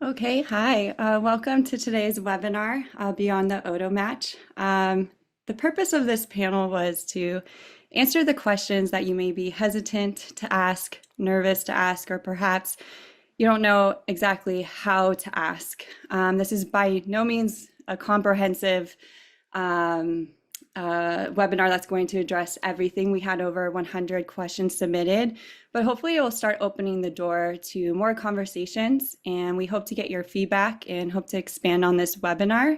Okay, hi. Welcome to today's webinar, Beyond the OTO Match. The purpose of this panel was to answer the questions that you may be hesitant to ask, nervous to ask, or perhaps you don't know exactly how to ask. This is by no means a comprehensive um, webinar that's going to address everything. We had over 100 questions submitted, but hopefully it will start opening the door to more conversations, and we hope to get your feedback and hope to expand on this webinar.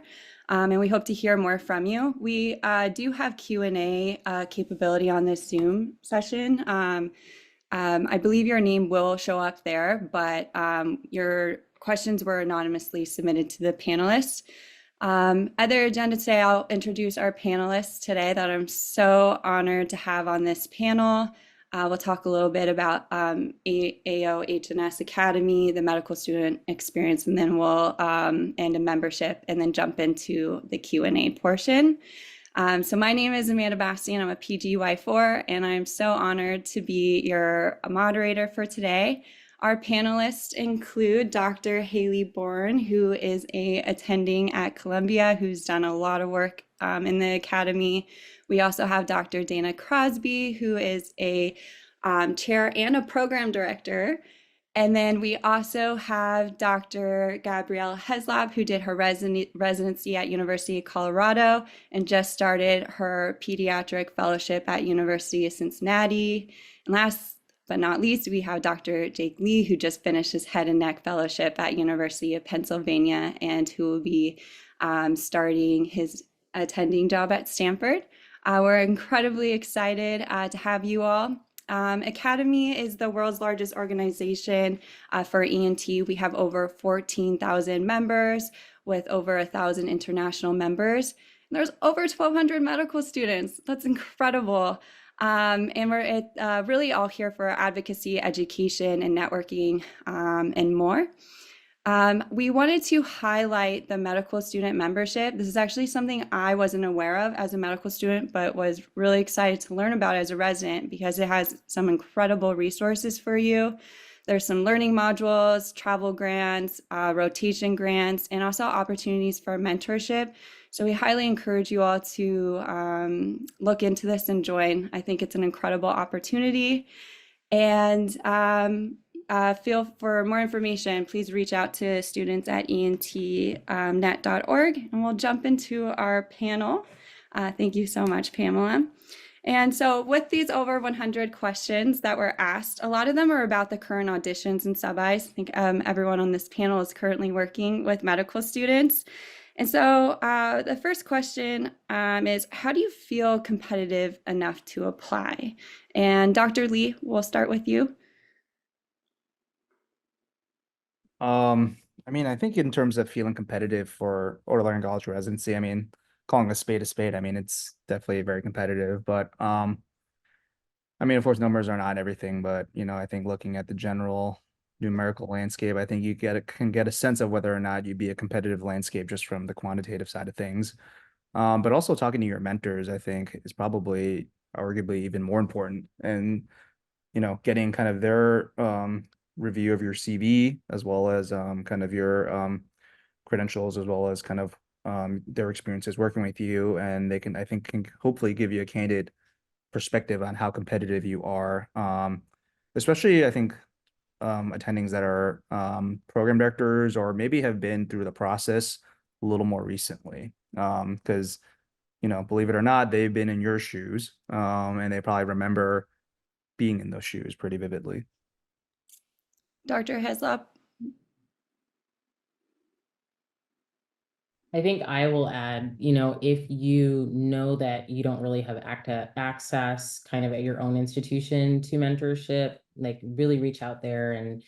And we hope to hear more from you. We do have Q&A capability on this Zoom session. I believe your name will show up there, but your questions were anonymously submitted to the panelists. Other agenda today, I'll introduce our panelists today that I'm so honored to have on this panel. We'll talk a little bit about AO HNS Academy, the medical student experience, and then we'll end a membership and then jump into the Q&A portion. So my name is Amanda Bastian. I'm a PGY4, and I'm so honored to be your moderator for today. Our panelists include Dr. Haley Bourne, who is a attending at Columbia, who's done a lot of work in the academy. We also have Dr. Dana Crosby, who is a chair and a program director. And then we also have Dr. Gabrielle Heslop, who did her residency at University of Colorado and just started her pediatric fellowship at University of Cincinnati. And last but not least, we have Dr. Jake Lee, who just finished his head and neck fellowship at University of Pennsylvania and who will be starting his attending job at Stanford. We're incredibly excited to have you all. Academy is the world's largest organization for ENT. We have over 14,000 members with over 1,000 international members. And there's over 1,200 medical students. That's incredible. And we're really all here for advocacy, education, and networking, and more. We wanted to highlight the medical student membership. This is actually something I wasn't aware of as a medical student, but was really excited to learn about as a resident because it has some incredible resources for you. There's some learning modules, travel grants, rotation grants, and also opportunities for mentorship. So we highly encourage you all to look into this and join. I think it's an incredible opportunity. And feel for more information, please reach out to students at entnet.org, and we'll jump into our panel. Thank you so much, Pamela. And so with these over 100 questions that were asked, a lot of them are about the current auditions and sub-Is. I think everyone on this panel is currently working with medical students. And so the first question is, how do you feel competitive enough to apply? And Dr. Lee, we'll start with you. I think in terms of feeling competitive for otolaryngology residency, calling a spade, it's definitely very competitive, but of course, numbers are not everything, but I think looking at the general numerical landscape, I think you can get a sense of whether or not you'd be a competitive landscape just from the quantitative side of things. But also talking to your mentors, I think, is probably arguably even more important, and getting kind of their review of your CV, as well as kind of your credentials, as well as kind of their experiences working with you, and they can hopefully give you a candid perspective on how competitive you are. Especially, I think, attendings that are program directors or maybe have been through the process a little more recently, because believe it or not, they've been in your shoes, and they probably remember being in those shoes pretty vividly. Dr. Heslop. I think I will add, if you know that you don't really have access kind of at your own institution to mentorship, like really reach out there. And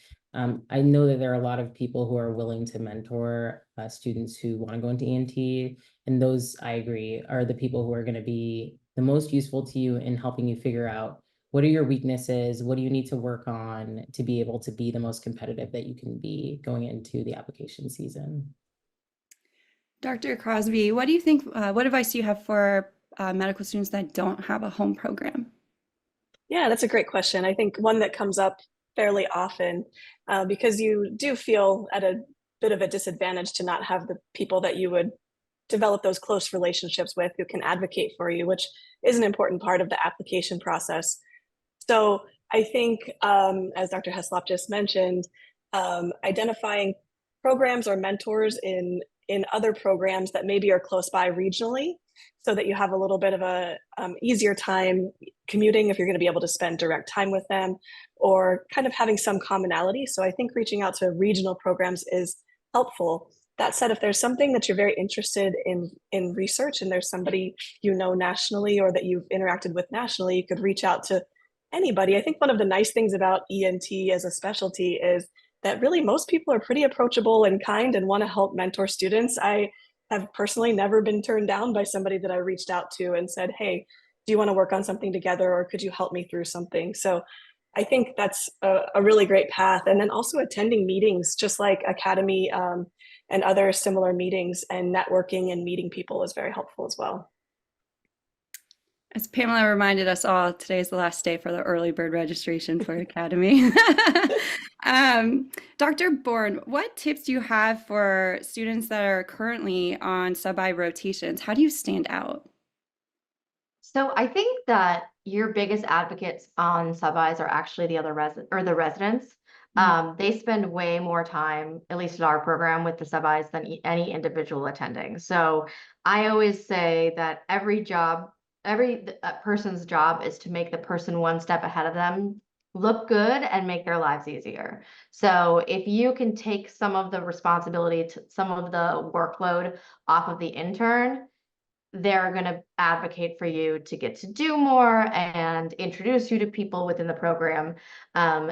I know that there are a lot of people who are willing to mentor students who want to go into ENT. And those, I agree, are the people who are going to be the most useful to you in helping you figure out what are your weaknesses, what do you need to work on to be able to be the most competitive that you can be going into the application season. Dr. Crosby, what do you think, what advice do you have for medical students that don't have a home program? Yeah, that's a great question. I think one that comes up fairly often because you do feel at a bit of a disadvantage to not have the people that you would develop those close relationships with who can advocate for you, which is an important part of the application process. So I think, as Dr. Heslop just mentioned, identifying programs or mentors in other programs that maybe are close by regionally, so that you have a little bit of a easier time commuting if you're going to be able to spend direct time with them, or kind of having some commonality. So I think reaching out to regional programs is helpful. That said, if there's something that you're very interested in research, and there's somebody you know nationally or that you've interacted with nationally, you could reach out to anybody. I think one of the nice things about ENT as a specialty is that really most people are pretty approachable and kind and want to help mentor students. I have personally never been turned down by somebody that I reached out to and said, hey, do you want to work on something together, or could you help me through something? So I think that's a really great path. And then also attending meetings, just like Academy and other similar meetings, and networking and meeting people is very helpful as well. As Pamela reminded us all, today is the last day for the early bird registration for Academy. Dr. Bourne, what tips do you have for students that are currently on sub-I rotations? How do you stand out? So I think that your biggest advocates on sub-Is are actually the other the residents. They spend way more time, at least in our program, with the sub-Is than any individual attending. So I always say that every person's job is to make the person one step ahead of them look good and make their lives easier. So if you can take some of the responsibility, some of the workload off of the intern, they're going to advocate for you to get to do more and introduce you to people within the program.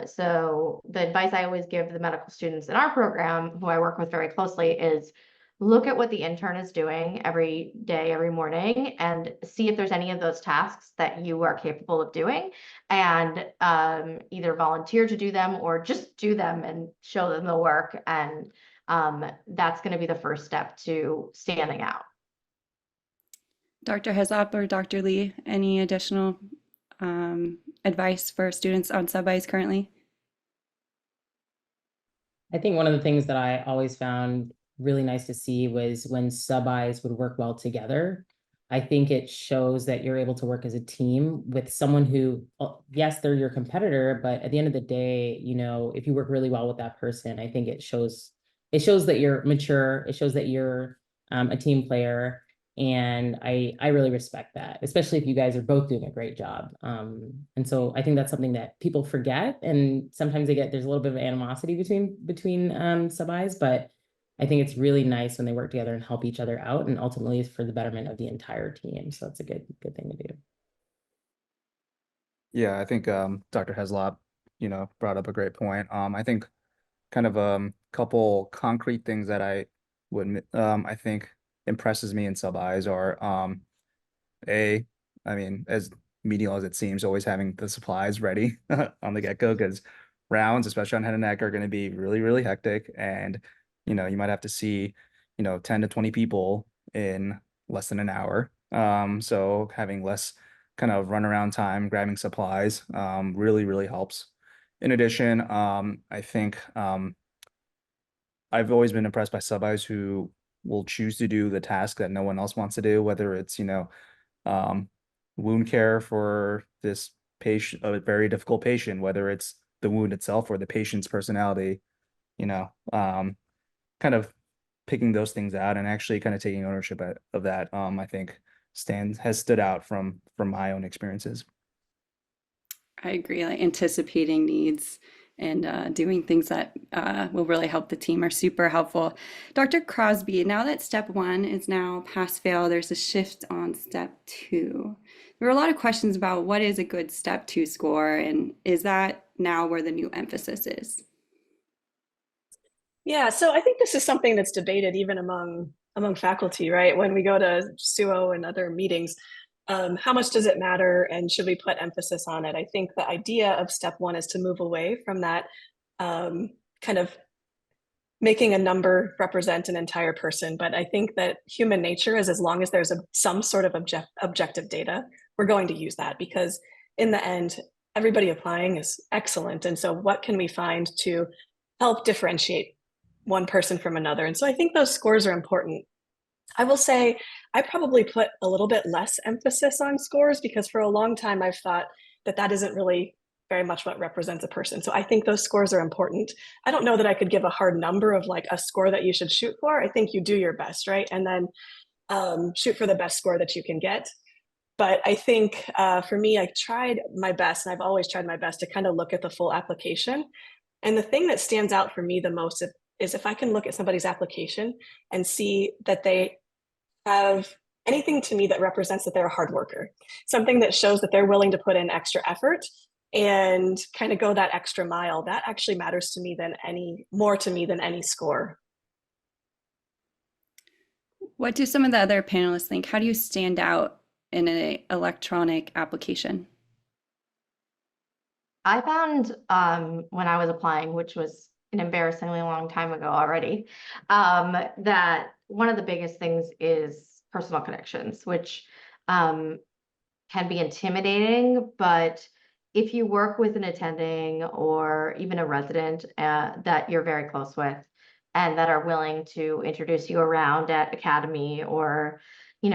So the advice I always give the medical students in our program, who I work with very closely, is look at what the intern is doing every day, every morning, and see if there's any of those tasks that you are capable of doing, and either volunteer to do them or just do them and show them the work. And that's going to be the first step to standing out. Dr. Heslop or Dr. Lee, any additional advice for students on sub-Is currently? I think one of the things that I always found really nice to see was when sub-Is would work well together. I think it shows that you're able to work as a team with someone who, yes, they're your competitor, but at the end of the day, you know, if you work really well with that person, I think it shows that you're mature. It shows that you're a team player. And I really respect that, especially if you guys are both doing a great job. And so I think that's something that people forget, and sometimes there's a little bit of animosity between sub-Is, but I think it's really nice when they work together and help each other out, and ultimately it's for the betterment of the entire team. So that's a good thing to do. Yeah, I think Dr. Heslop, brought up a great point. I think kind of couple concrete things that I think impresses me in sub-Is are I mean, as menial as it seems, always having the supplies ready on the get-go, because rounds, especially on head and neck, are going to be really, really hectic. And, you might have to see, 10 to 20 people in less than an hour. So having less kind of run around time, grabbing supplies, really, really helps. In addition, I think I've always been impressed by sub-Is who will choose to do the task that no one else wants to do, whether it's, wound care for this patient, a very difficult patient, whether it's the wound itself or the patient's personality, kind of picking those things out and actually kind of taking ownership of that, I think has stood out from my own experiences. I agree, like anticipating needs and doing things that will really help the team are super helpful. Dr. Crosby, now that step 1 is now pass fail, there's a shift on step 2. There were a lot of questions about what is a good step 2 score, and is that now where the new emphasis is? Yeah, so I think this is something that's debated even among faculty, right? When we go to SUO and other meetings, how much does it matter, and should we put emphasis on it? I think the idea of step 1 is to move away from that kind of making a number represent an entire person. But I think that human nature is, as long as there's some sort of objective data, we're going to use that, because in the end, everybody applying is excellent. And so what can we find to help differentiate one person from another. And so I think those scores are important. I will say I probably put a little bit less emphasis on scores because for a long time I've thought that that isn't really very much what represents a person. So I think those scores are important. I don't know that I could give a hard number of like a score that you should shoot for. I think you do your best, right? And then shoot for the best score that you can get. But I think for me, I tried my best, and I've always tried my best to kind of look at the full application. And the thing that stands out for me the most is if I can look at somebody's application and see that they have anything to me that represents that they're a hard worker, something that shows that they're willing to put in extra effort and kind of go that extra mile, that actually matters to me more to me than any score. What do some of the other panelists think? How do you stand out in an electronic application? I found when I was applying, which was an embarrassingly long time ago already, that one of the biggest things is personal connections, which can be intimidating, but if you work with an attending or even a resident that you're very close with and that are willing to introduce you around at academy or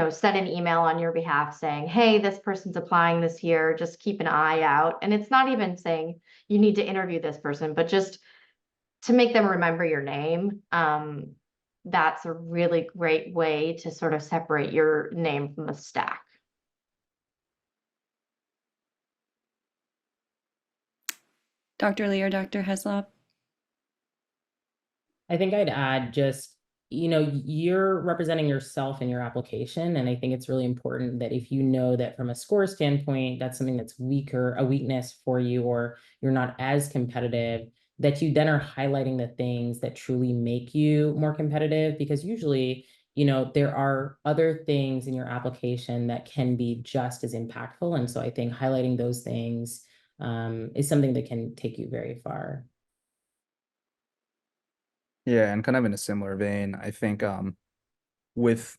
send an email on your behalf saying, hey, this person's applying this year, just keep an eye out. And it's not even saying you need to interview this person, but just to make them remember your name. That's a really great way to sort of separate your name from the stack. Dr. Lee or Dr. Heslop? I think I'd add just, you're representing yourself in your application. And I think it's really important that if you know that from a score standpoint, that's something that's a weakness for you, or you're not as competitive, that you then are highlighting the things that truly make you more competitive, because usually, there are other things in your application that can be just as impactful. And so I think highlighting those things is something that can take you very far. Yeah, and kind of in a similar vein, I think with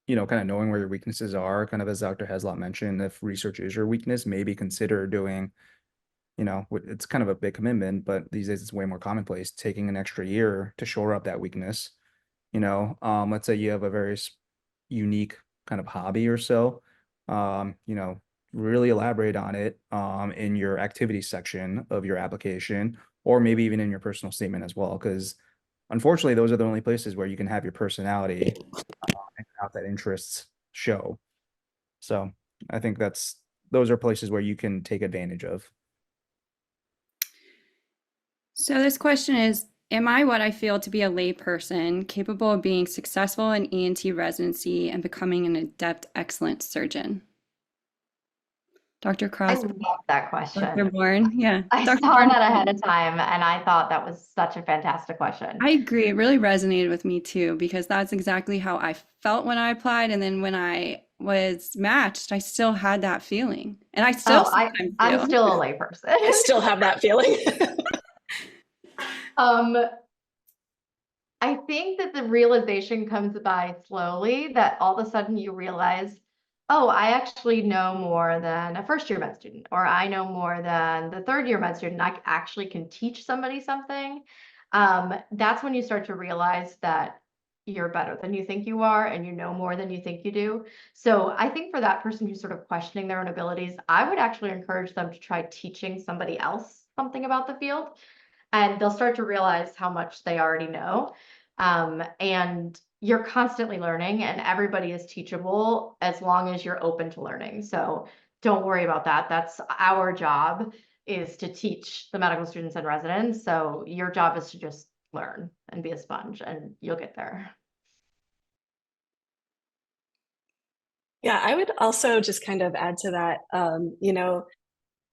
kind of knowing where your weaknesses are, kind of as Dr. Heslop mentioned, if research is your weakness, maybe consider doing, it's kind of a big commitment, but these days it's way more commonplace, taking an extra year to shore up that weakness. Let's say you have a very unique kind of hobby or so, really elaborate on it in your activity section of your application, or maybe even in your personal statement as well, because unfortunately, those are the only places where you can have your personality and have that interests show. So I think those are places where you can take advantage of. So this question is, am I what I feel to be a layperson, capable of being successful in ENT residency and becoming an adept, excellent surgeon? Dr. I Crosby, love that question. Dr. Bourne, yeah. I Dr. saw Bourne, that ahead of time and I thought that was such a fantastic question. I agree. It really resonated with me too, because that's exactly how I felt when I applied. And then when I was matched, I still had that feeling. And I still sometimes I'm do. still a layperson. I still have that feeling. I think that the realization comes by slowly, that all of a sudden you realize, oh, I actually know more than a first-year med student, or I know more than the third-year med student. I actually can teach somebody something. That's when you start to realize that you're better than you think you are, and you know more than you think you do. So I think for that person who's sort of questioning their own abilities, I would actually encourage them to try teaching somebody else something about the field, and they'll start to realize how much they already know. And you're constantly learning, and everybody is teachable as long as you're open to learning. So don't worry about that. That's our job, is to teach the medical students and residents. So your job is to just learn and be a sponge, and you'll get there. Yeah, I would also just kind of add to that,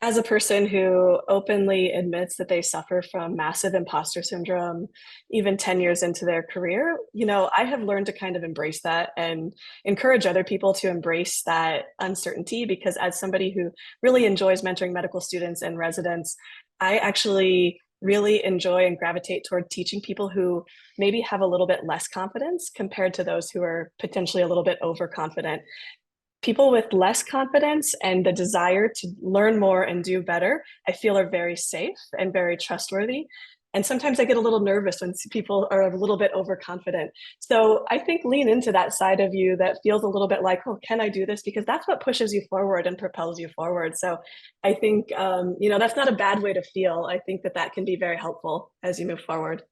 as a person who openly admits that they suffer from massive imposter syndrome, even 10 years into their career, I have learned to kind of embrace that and encourage other people to embrace that uncertainty, because as somebody who really enjoys mentoring medical students and residents, I actually really enjoy and gravitate toward teaching people who maybe have a little bit less confidence compared to those who are potentially a little bit overconfident. People with less confidence and the desire to learn more and do better, I feel, are very safe and very trustworthy. And sometimes I get a little nervous when people are a little bit overconfident. So I think lean into that side of you that feels a little bit like, oh, can I do this? Because that's what pushes you forward and propels you forward. So I think, that's not a bad way to feel. I think that can be very helpful as you move forward.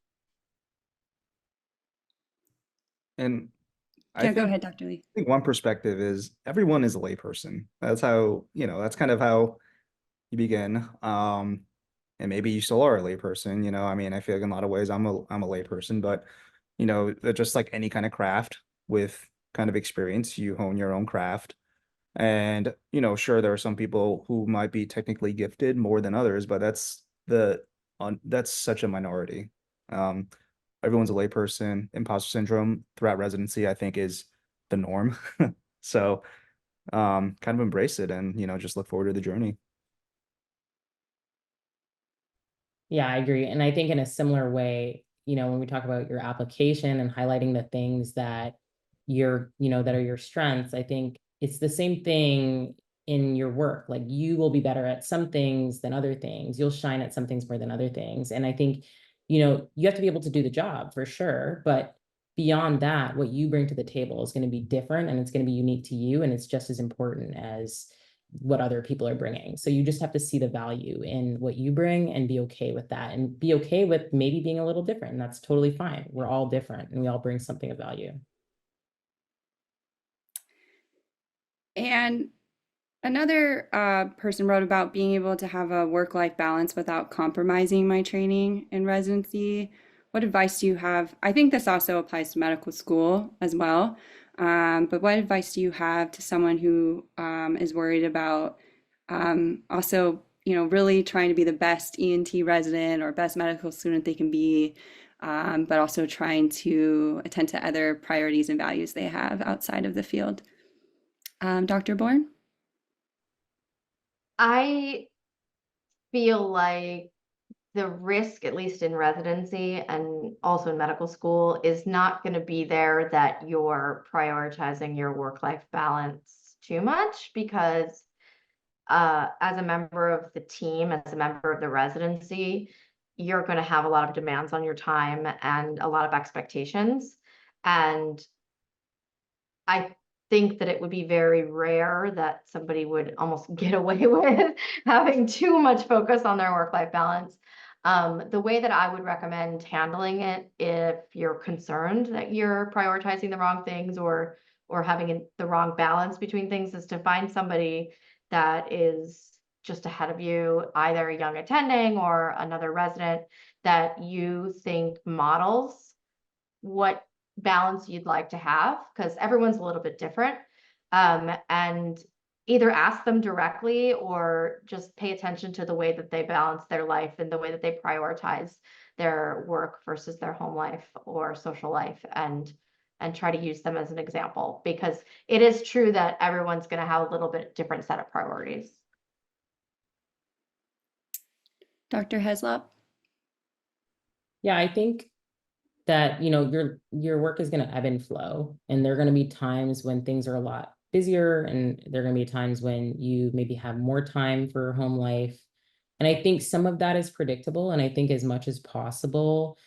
And I Yeah, go think ahead, Dr. Lee. I think one perspective is everyone is a layperson. That's how, that's kind of how you begin. And maybe you still are a layperson, I mean, I feel like in a lot of ways I'm a layperson, but they're just like any kind of craft with kind of experience, you hone your own craft. And, sure, there are some people who might be technically gifted more than others, but that's such a minority. Um, Everyone's a layperson. Imposter syndrome throughout residency, I think, is the norm. So, kind of embrace it and, just look forward to the journey. Yeah, I agree. And I think in a similar way, when we talk about your application and highlighting the things that that are your strengths, I think it's the same thing in your work. Like you will be better at some things than other things. You'll shine at some things more than other things. And I think, you have to be able to do the job for sure. But beyond that, what you bring to the table is going to be different and it's going to be unique to you. And it's just as important as what other people are bringing. So you just have to see the value in what you bring and be okay with that and be okay with maybe being a little different. And that's totally fine. We're all different and we all bring something of value. And another person wrote about being able to have a work-life balance without compromising my training in residency. What advice do you have? I think this also applies to medical school as well. But what advice do you have to someone who is worried about also, really trying to be the best ENT resident or best medical student they can be, but also trying to attend to other priorities and values they have outside of the field? Dr. Bourne? I feel like the risk, at least in residency and also in medical school, is not going to be there that you're prioritizing your work-life balance too much because as a member of the team, as a member of the residency, you're going to have a lot of demands on your time and a lot of expectations. And I think that it would be very rare that somebody would almost get away with having too much focus on their work-life balance. The way that I would recommend handling it, if you're concerned that you're prioritizing the wrong things or having the wrong balance between things, is to find somebody that is just ahead of you, either a young attending or another resident that you think models what balance you'd like to have, because everyone's a little bit different. And either ask them directly or just pay attention to the way that they balance their life and the way that they prioritize their work versus their home life or social life, and try to use them as an example, because it is true that everyone's going to have a little bit different set of priorities. Dr. Heslop? Yeah, I think that, your work is going to ebb and flow, and there are going to be times when things are a lot busier, and there are going to be times when you maybe have more time for home life. And I think some of that is predictable. And I think as much as possible,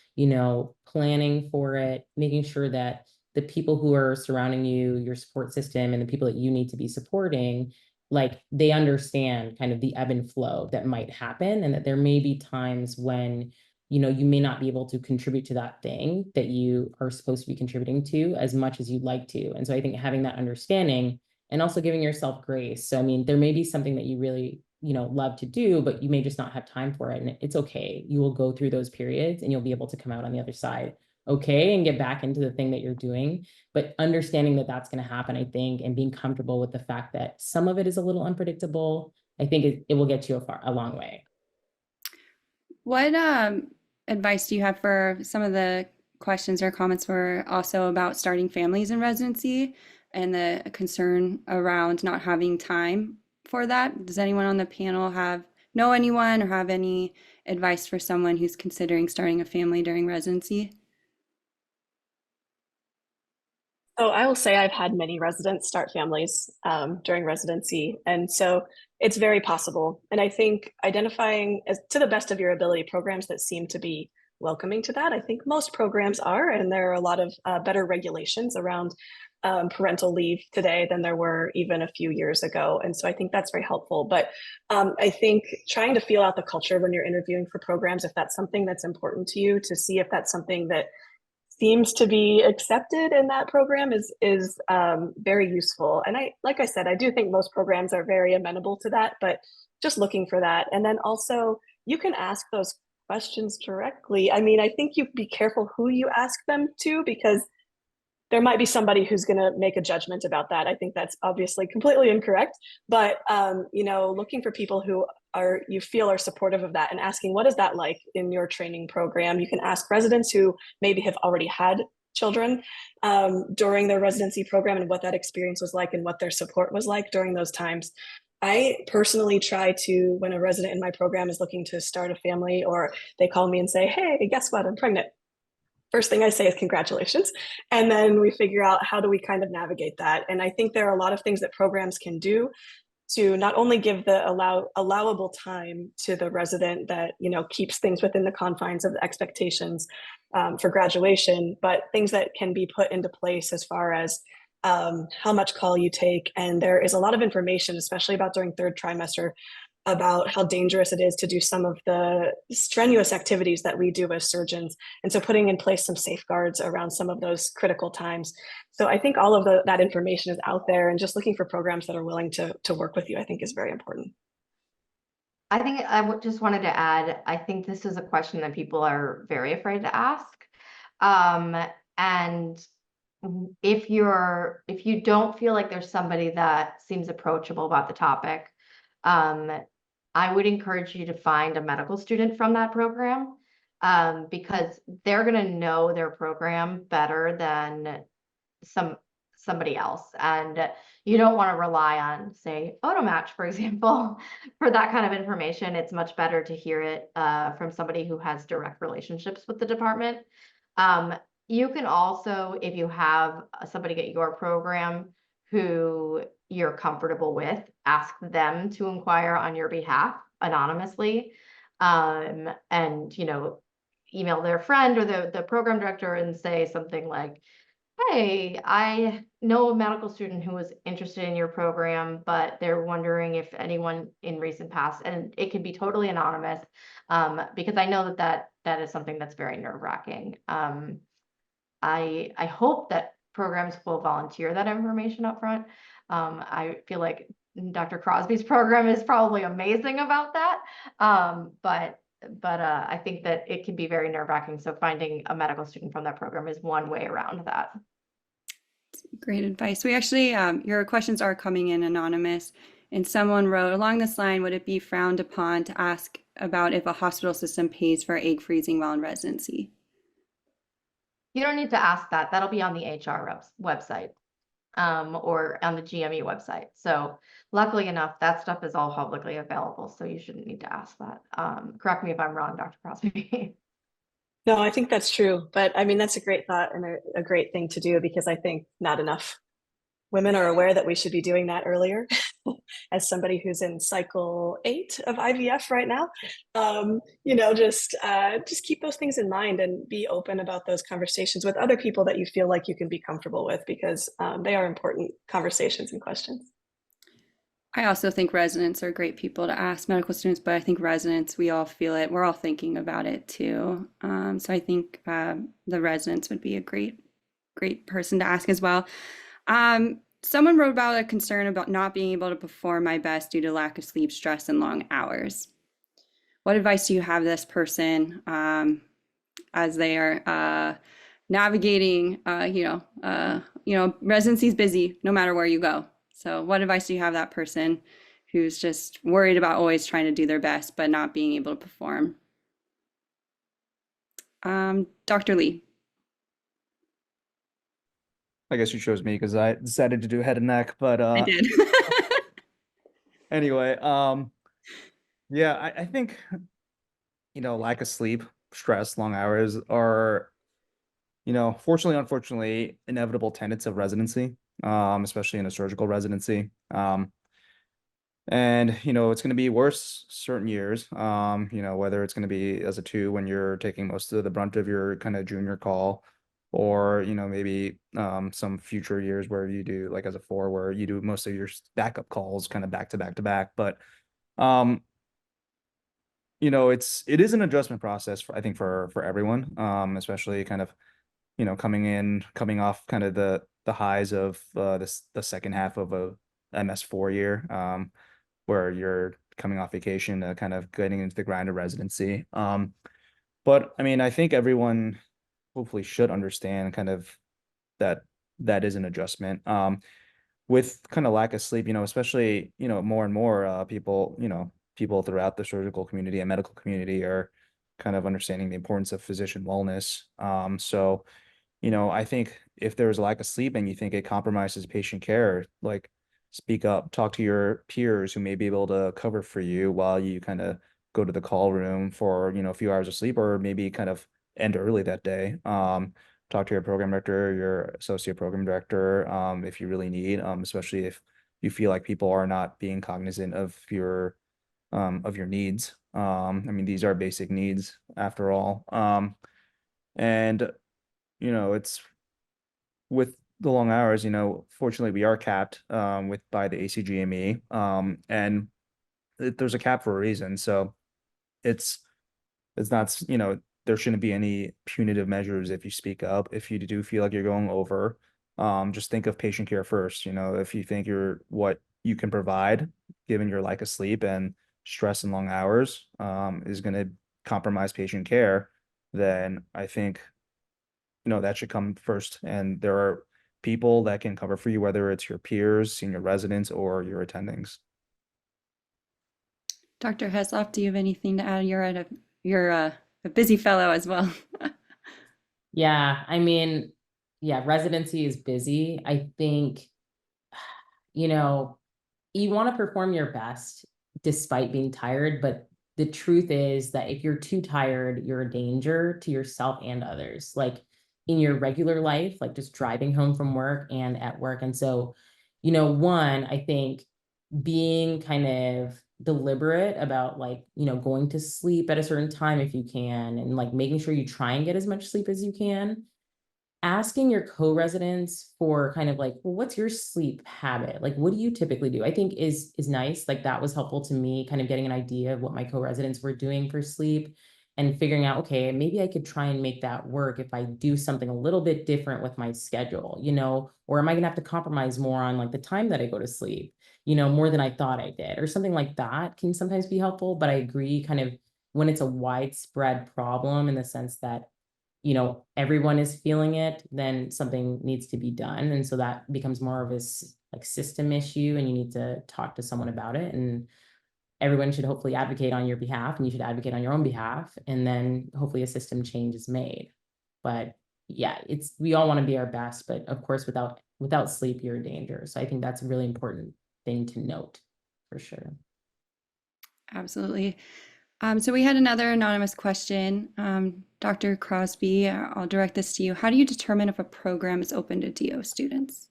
planning for it, making sure that the people who are surrounding you, your support system, and the people that you need to be supporting, like they understand kind of the ebb and flow that might happen, and that there may be times when you may not be able to contribute to that thing that you are supposed to be contributing to as much as you'd like to. And so I think having that understanding and also giving yourself grace. So, I mean, there may be something that you really, love to do, but you may just not have time for it. And it's okay. You will go through those periods and you'll be able to come out on the other side okay and get back into the thing that you're doing. But understanding that that's going to happen, I think, and being comfortable with the fact that some of it is a little unpredictable, I think it will get you a long way. What advice do you have for some of the questions or comments were also about starting families in residency and the concern around not having time for that? Does anyone on the panel know anyone or have any advice for someone who's considering starting a family during residency? So I will say I've had many residents start families during residency. And so it's very possible. And I think identifying, as to the best of your ability, programs that seem to be welcoming to that. I think most programs are, and there are a lot of better regulations around parental leave today than there were even a few years ago. And so I think that's very helpful. But I think trying to feel out the culture when you're interviewing for programs, if that's something that's important to you, to see if that's something that seems to be accepted in that program is very useful. And like I said, I do think most programs are very amenable to that, but just looking for that. And then also you can ask those questions directly. I mean, I think you be careful who you ask them to, because there might be somebody who's going to make a judgment about that. I think that's obviously completely incorrect, but you know, looking for people who are you feel are supportive of that and asking, what is that like in your training program? You can ask residents who maybe have already had children during their residency program and what that experience was like and what their support was like during those times. I personally try to, when a resident in my program is looking to start a family, or they call me and say, hey, guess what, I'm pregnant. First thing I say is congratulations. And then we figure out how do we kind of navigate that. And I think there are a lot of things that programs can do to not only give the allowable time to the resident that, you know, keeps things within the confines of the expectations for graduation, but things that can be put into place as far as how much call you take. And there is a lot of information, especially about during third trimester, about how dangerous it is to do some of the strenuous activities that we do as surgeons. And so putting in place some safeguards around some of those critical times. So I think all of that information is out there, and just looking for programs that are willing to work with you, I think is very important. I think just wanted to add, I think this is a question that people are very afraid to ask. And if you don't feel like there's somebody that seems approachable about the topic, I would encourage you to find a medical student from that program, because they're going to know their program better than somebody else. And you don't want to rely on, say, OTO for example, for that kind of information. It's much better to hear it from somebody who has direct relationships with the department. You can also, if you have somebody at your program who you're comfortable with, ask them to inquire on your behalf anonymously, and, you know, email their friend or the program director and say something like, hey, I know a medical student who was interested in your program, but they're wondering if anyone in recent past, and it can be totally anonymous, because I know that is something that's very nerve-wracking. I hope that programs will volunteer that information up front. I feel like Dr. Crosby's program is probably amazing about that. But I think that it can be very nerve-wracking. So finding a medical student from that program is one way around that. Great advice. We actually, your questions are coming in anonymous, and someone wrote along this line, would it be frowned upon to ask about if a hospital system pays for egg freezing while in residency? You don't need to ask that. That'll be on the HR website, or on the GME website. So luckily enough, that stuff is all publicly available. So you shouldn't need to ask that. Correct me if I'm wrong, Dr. Crosby. No, I think that's true. But I mean, that's a great thought and a great thing to do, because I think not enough women are aware that we should be doing that earlier. As somebody who's in cycle 8 of IVF right now, you know, just keep those things in mind and be open about those conversations with other people that you feel like you can be comfortable with, because they are important conversations and questions. I also think residents are great people to ask medical students, but I think residents, we all feel it. We're all thinking about it too. So I think the residents would be a great person to ask as well. Someone wrote about a concern about not being able to perform my best due to lack of sleep, stress, and long hours. What advice do you have this person as they are navigating? Residency is busy no matter where you go. So what advice do you have that person who's just worried about always trying to do their best but not being able to perform? Dr. Lee. I guess you chose me because I decided to do head and neck, but I did. anyway, yeah, I think, you know, lack of sleep, stress, long hours are, you know, fortunately, unfortunately, inevitable tenets of residency, especially in a surgical residency. And, it's going to be worse certain years, whether it's going to be as a 2 when you're taking most of the brunt of your kind of junior call, or, maybe some future years where you do like as a 4 where you do most of your backup calls kind of back to back to back. But, it is an adjustment process I think for everyone, especially kind of, coming off kind of the highs of the second half of a MS4 year. Where you're coming off vacation, kind of getting into the grind of residency. But I mean, I think everyone hopefully should understand kind of that that is an adjustment. With kind of lack of sleep, especially, more and more people, people throughout the surgical community and medical community are kind of understanding the importance of physician wellness. So I think if there's a lack of sleep and you think it compromises patient care, like speak up, talk to your peers who may be able to cover for you while you kind of go to the call room for, a few hours of sleep, or maybe kind of end early that day. Talk to your program director, your associate program director, if you really need, especially if you feel like people are not being cognizant of your needs. I mean, these are basic needs after all. And it's with the long hours, fortunately we are capped with by the ACGME, and there's a cap for a reason. So it's not, there shouldn't be any punitive measures if you speak up. If you do feel like you're going over, just think of patient care first. If you think you're what you can provide, given your lack of sleep and stress and long hours, is going to compromise patient care, then I think that should come first. And there are people that can cover for you, whether it's your peers, senior residents, or your attendings. Dr. Hesloff, do you have anything to add? You're a busy fellow as well. Yeah, I mean, yeah, residency is busy. I think, you want to perform your best despite being tired, but the truth is that if you're too tired, you're a danger to yourself and others, like in your regular life, like just driving home from work and at work. And so, one, I think being kind of deliberate about like, going to sleep at a certain time if you can, and like making sure you try and get as much sleep as you can. Asking your co-residents for kind of like, well, what's your sleep habit? Like, what do you typically do? I think is nice. Like that was helpful to me, kind of getting an idea of what my co-residents were doing for sleep and figuring out, okay, maybe I could try and make that work if I do something a little bit different with my schedule, or am I gonna have to compromise more on like the time that I go to sleep, more than I thought I did, or something like that can sometimes be helpful. But I agree, kind of when it's a widespread problem in the sense that everyone is feeling it, then something needs to be done. And so that becomes more of a like system issue, and you need to talk to someone about it. And everyone should hopefully advocate on your behalf, and you should advocate on your own behalf. And then hopefully a system change is made. But yeah, we all want to be our best, but of course, without sleep, you're in danger. So I think that's a really important thing to note for sure. Absolutely. So we had another anonymous question. Dr. Crosby, I'll direct this to you. How do you determine if a program is open to DO students?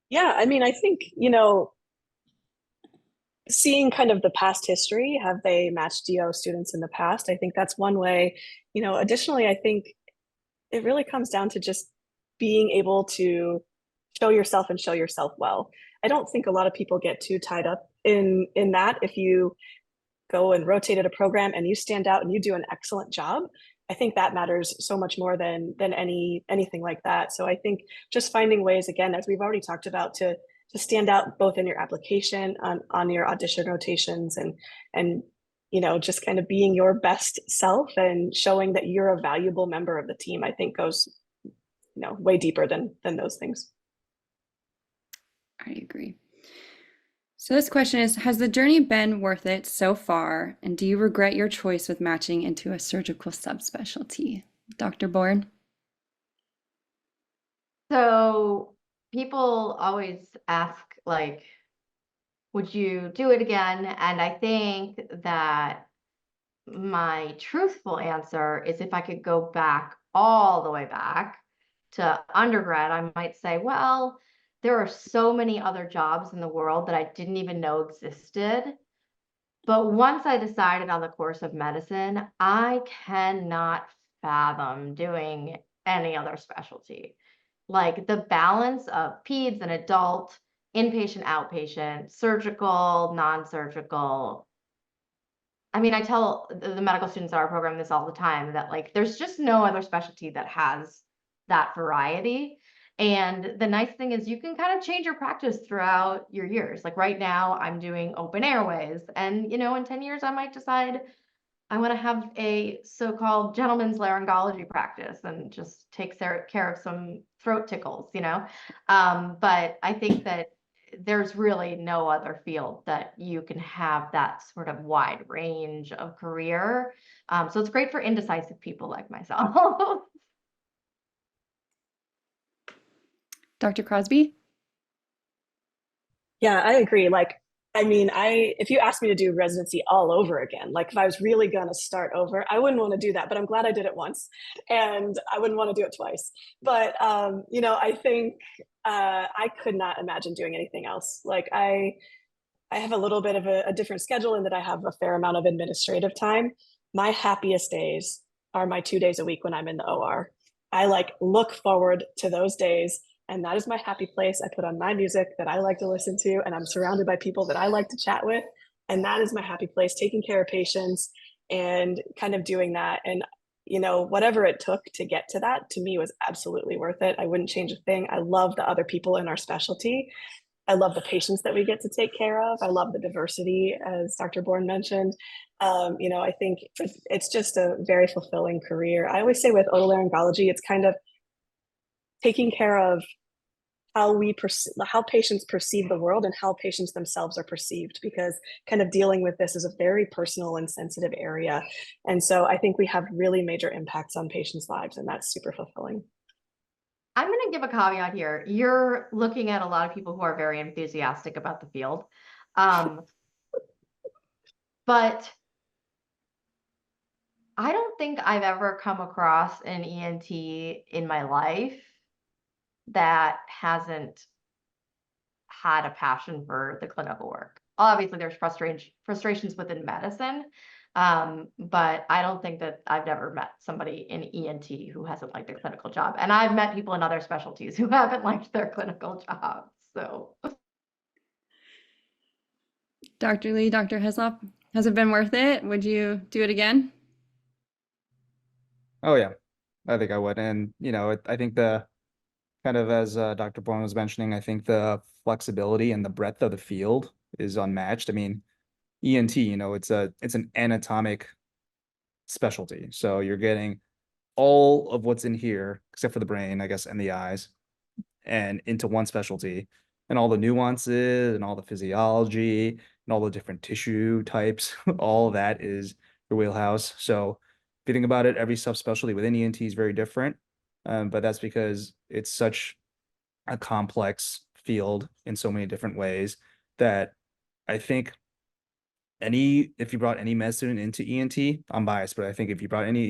Yeah, I mean, I think, seeing kind of the past history, have they matched DO students in the past? I think that's one way. Additionally, I think it really comes down to just being able to show yourself and show yourself well. I don't think a lot of people get too tied up in that. If you go and rotate at a program and you stand out and you do an excellent job, I think that matters so much more than anything like that. So I think just finding ways, again, as we've already talked about, to stand out both in your application, on your audition rotations, and just kind of being your best self and showing that you're a valuable member of the team, I think goes way deeper than those things. I agree. So this question is, has the journey been worth it so far? And do you regret your choice with matching into a surgical subspecialty? Dr. Bourne? So people always ask, like, would you do it again? And I think that my truthful answer is if I could go back all the way back to undergrad, I might say, well, there are so many other jobs in the world that I didn't even know existed. But once I decided on the course of medicine, I cannot fathom doing any other specialty. Like the balance of peds and adult, inpatient, outpatient, surgical, non-surgical. I mean, I tell the medical students at our program this all the time, that like there's just no other specialty that has that variety. And the nice thing is you can kind of change your practice throughout your years. Like right now, I'm doing open airways, and in 10 years, I might decide I want to have a so-called gentleman's laryngology practice and just take care of some throat tickles. But I think that there's really no other field that you can have that sort of wide range of career. So it's great for indecisive people like myself. Dr. Crosby? Yeah, I agree. Like, I mean, if you asked me to do residency all over again, like if I was really going to start over, I wouldn't want to do that, but I'm glad I did it once, and I wouldn't want to do it twice. But I think I could not imagine doing anything else. Like I have a little bit of a different schedule in that I have a fair amount of administrative time. My happiest days are my 2 days a week when I'm in the OR. I like look forward to those days, and that is my happy place. I put on my music that I like to listen to, and I'm surrounded by people that I like to chat with. And that is my happy place, taking care of patients and kind of doing that. And, whatever it took to get to that, to me was absolutely worth it. I wouldn't change a thing. I love the other people in our specialty. I love the patients that we get to take care of. I love the diversity, as Dr. Bourne mentioned. I think it's just a very fulfilling career. I always say with otolaryngology, it's kind of taking care of how patients perceive the world and how patients themselves are perceived, because kind of dealing with this is a very personal and sensitive area. And so I think we have really major impacts on patients' lives, and that's super fulfilling. I'm going to give a caveat here. You're looking at a lot of people who are very enthusiastic about the field. But I don't think I've ever come across an ENT in my life that hasn't had a passion for the clinical work. Obviously, there's frustrations within medicine, but I don't think that I've never met somebody in ENT who hasn't liked their clinical job. And I've met people in other specialties who haven't liked their clinical jobs. So, Dr. Lee, Dr. Heslop, has it been worth it? Would you do it again? Oh yeah, I think I would. And I think the kind of, as Dr. Bourne was mentioning, I think the flexibility and the breadth of the field is unmatched. I mean, ENT, it's an anatomic specialty. So you're getting all of what's in here, except for the brain, I guess, and the eyes, and into one specialty, and all the nuances and all the physiology and all the different tissue types, all that is your wheelhouse. So if you think about it, every subspecialty within ENT is very different. But that's because it's such a complex field in so many different ways that I think if you brought any med student into ENT, I'm biased, but I think if you brought any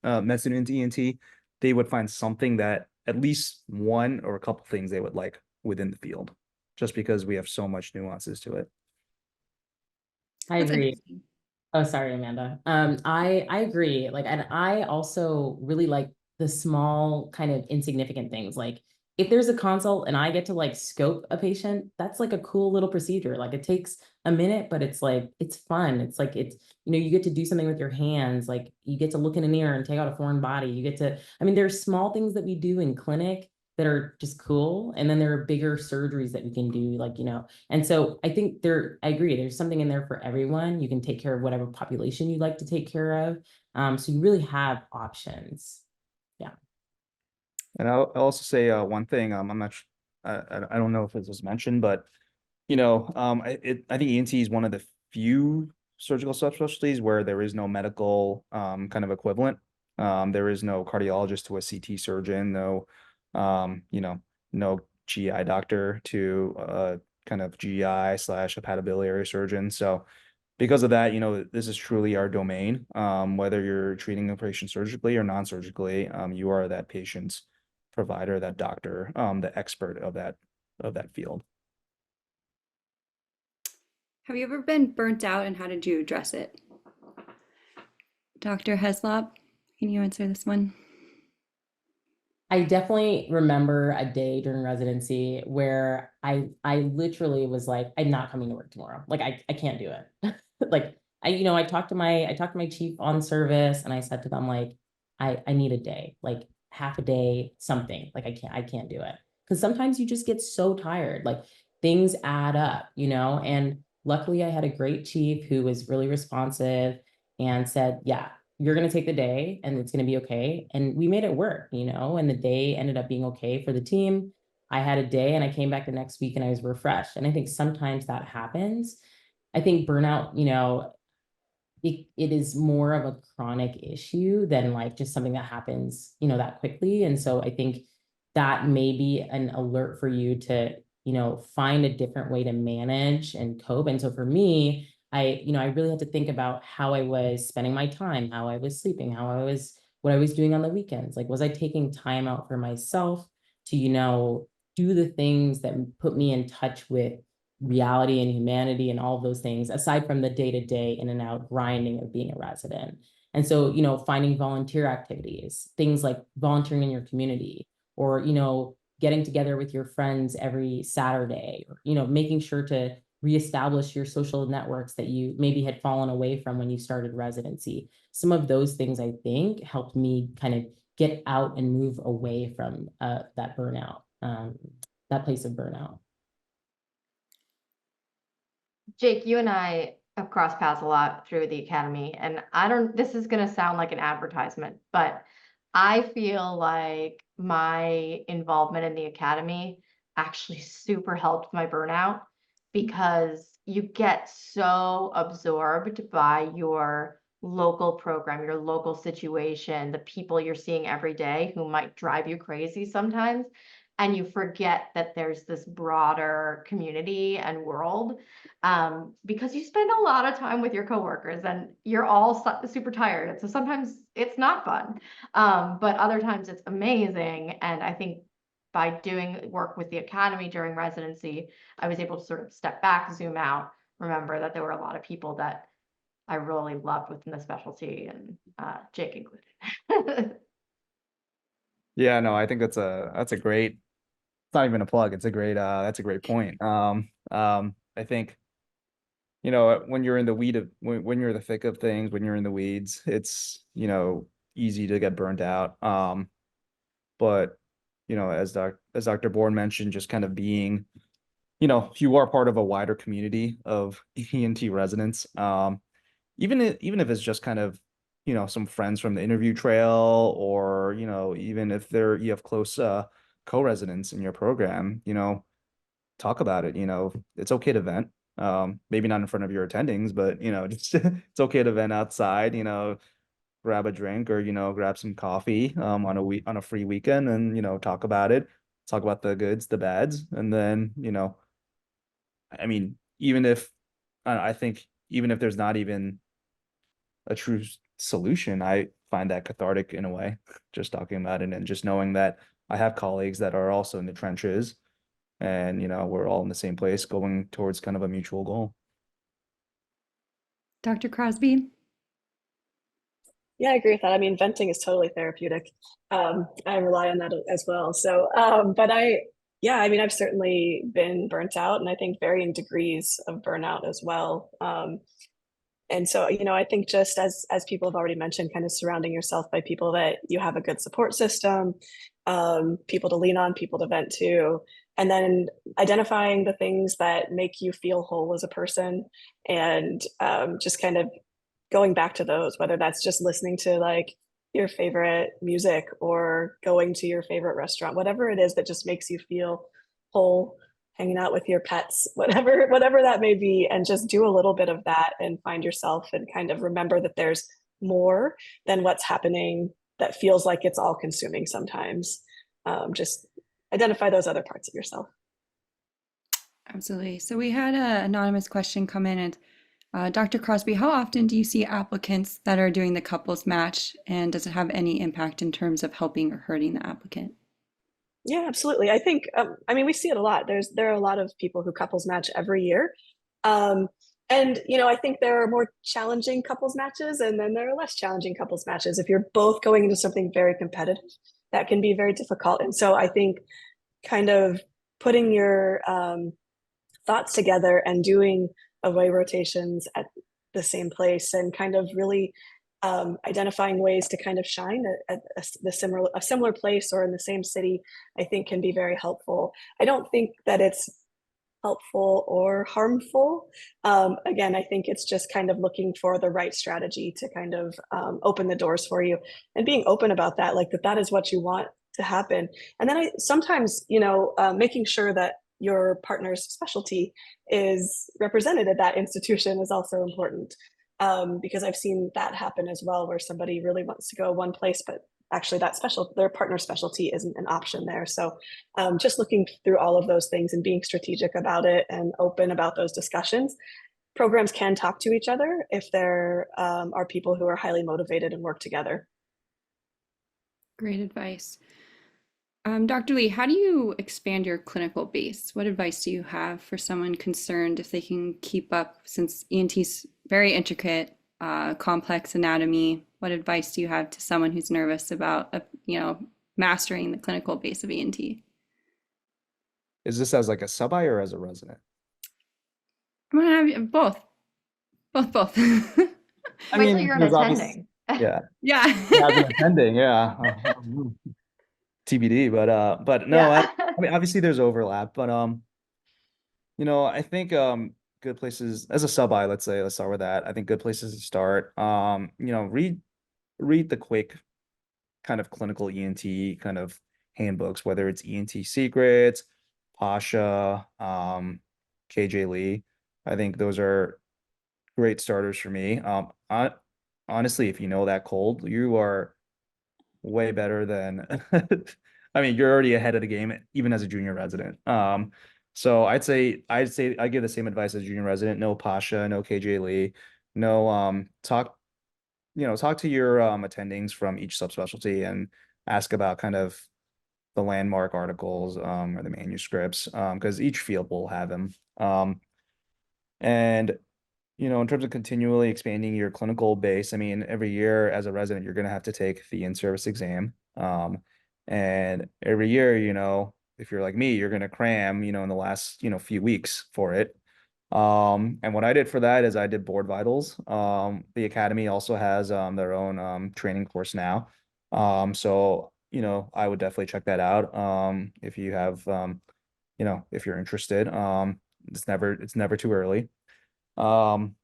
med student into ENT, they would find something that at least one or a couple things they would like within the field, just because we have so much nuances to it. I That's agree. interesting. Oh, sorry, Amanda. I agree. Like, and I also really like the small kind of insignificant things. Like, if there's a consult and I get to like scope a patient, that's like a cool little procedure. Like, it takes a minute, but it's like it's fun. It's like you get to do something with your hands. Like, you get to look in an ear and take out a foreign body. You get to. I mean, there's small things that we do in clinic that are just cool, and then there are bigger surgeries that we can do, like and so I think I agree, there's something in there for everyone. You can take care of whatever population you'd like to take care of. So you really have options. Yeah. And I'll also say one thing. I'm not. I don't know if it was mentioned, but I think ENT is one of the few surgical subspecialties where there is no medical kind of equivalent. There is no cardiologist to a CT surgeon, no no GI doctor to a kind of GI/hepatobiliary surgeon. So because of that, this is truly our domain. Whether you're treating a patient surgically or non-surgically, you are that patient's provider, that doctor, the expert of that that field. Have you ever been burnt out and how did you address it? Dr. Heslop, can you answer this one? I definitely remember a day during residency where I literally was like, I'm not coming to work tomorrow. Like I can't do it. Like I talked to my chief on service and I said to them, like, I need a day, like half a day, something. Like I can't do it. Because sometimes you just get so tired. Like things add up, and luckily I had a great chief who was really responsive and said, yeah, you're going to take the day and it's going to be okay. And we made it work, and the day ended up being okay for the team. I had a day and I came back the next week and I was refreshed. And I think sometimes that happens. I think burnout, it is more of a chronic issue than like just something that happens, that quickly. And so I think that may be an alert for you to, find a different way to manage and cope. And so for me, I really had to think about how I was spending my time, how I was sleeping, what I was doing on the weekends. Like, was I taking time out for myself to, do the things that put me in touch with reality and humanity and all of those things, aside from the day-to-day in and out grinding of being a resident. And so, finding volunteer activities, things like volunteering in your community, or, getting together with your friends every Saturday, or, making sure to reestablish your social networks that you maybe had fallen away from when you started residency. Some of those things, I think, helped me kind of get out and move away from that burnout, that place of burnout. Jake, you and I have crossed paths a lot through the academy, and this is going to sound like an advertisement, but I feel like my involvement in the academy actually super helped my burnout because you get so absorbed by your local program, your local situation, the people you're seeing every day who might drive you crazy sometimes. And you forget that there's this broader community and world, because you spend a lot of time with your coworkers and you're all super tired. And so sometimes it's not fun, but other times it's amazing. And I think by doing work with the academy during residency, I was able to sort of step back, zoom out, remember that there were a lot of people that I really loved within the specialty, and Jake included. Yeah, no, I think that's a great, it's not even a plug. It's a great, that's a great point. I think, when you're in the weed of, when you're in the thick of things, when you're in the weeds, it's, easy to get burned out. But, as Dr. Bourne mentioned, just kind of being, you are part of a wider community of ENT residents. Even if it's just kind of, some friends from the interview trail, or, even if you have close co-residents in your program, talk about it. It's okay to vent. Maybe not in front of your attendings, but just it's okay to vent outside, grab a drink, or grab some coffee on a free weekend, and talk about it, talk about the goods, the bads, and then I mean, even if I think even if there's not even a true solution, I find that cathartic in a way, just talking about it and just knowing that I have colleagues that are also in the trenches, and we're all in the same place going towards kind of a mutual goal. Dr. Crosby? Yeah, I agree with that. I mean, venting is totally therapeutic. I rely on that as well. So, yeah, I mean, I've certainly been burnt out, and I think varying degrees of burnout as well. And so, I think just as people have already mentioned, kind of surrounding yourself by people that you have a good support system, people to lean on, people to vent to, and then identifying the things that make you feel whole as a person, and just kind of going back to those, whether that's just listening to like your favorite music or going to your favorite restaurant, whatever it is that just makes you feel whole, hanging out with your pets, whatever that may be, and just do a little bit of that and find yourself and kind of remember that there's more than what's happening that feels like it's all consuming sometimes. Just identify those other parts of yourself. Absolutely. So we had an anonymous question come in, and Dr. Crosby, how often do you see applicants that are doing the couples match, and does it have any impact in terms of helping or hurting the applicant? Yeah, absolutely. I think, I mean, we see it a lot. There are a lot of people who couples match every year. Um, and, you know, I think there are more challenging couples matches and then there are less challenging couples matches. If you're both going into something very competitive, that can be very difficult. And so I think kind of putting your thoughts together and doing away rotations at the same place and kind of really identifying ways to kind of shine at a similar place or in the same city, I think can be very helpful. I don't think that it's helpful or harmful. Again, I think it's just kind of looking for the right strategy to kind of open the doors for you and being open about that, like that is what you want to happen. And then I sometimes, you know, making sure that your partner's specialty is represented at that institution is also important. Because I've seen that happen as well, where somebody really wants to go one place, but actually their partner specialty isn't an option there. So just looking through all of those things and being strategic about it and open about those discussions. Programs can talk to each other if there are people who are highly motivated and work together. Great advice. Dr. Lee, how do you expand your clinical base? What advice do you have for someone concerned if they can keep up, since ENT's very intricate, complex anatomy? What advice do you have to someone who's nervous about, mastering the clinical base of ENT? Is this as like a sub-I or as a resident? I'm gonna have both, both. I Wait till mean, you're an there's obviously, attending. yeah, Yeah. yeah, I've been attending, yeah. TBD, but no, Yeah. I mean, obviously there's overlap, but I think good places as a sub-I, let's start with that. I think good places to start. Read the quick kind of clinical ENT kind of handbooks, whether it's ENT Secrets, Pasha, KJ Lee. I think those are great starters for me. Honestly, if you know that cold, you are way better than I mean, you're already ahead of the game, even as a junior resident. So I'd say I give the same advice as junior resident. No Pasha, no KJ Lee, no talk to your attendings from each subspecialty and ask about kind of the landmark articles or the manuscripts because each field will have them. And in terms of continually expanding your clinical base, I mean, every year as a resident, you're going to have to take the in-service exam. And every year, if you're like me, you're going to cram, in the last, few weeks for it. And what I did for that is I did board vitals. The academy also has their own training course now. So, I would definitely check that out. If you have, if you're interested. It's never too early. Um,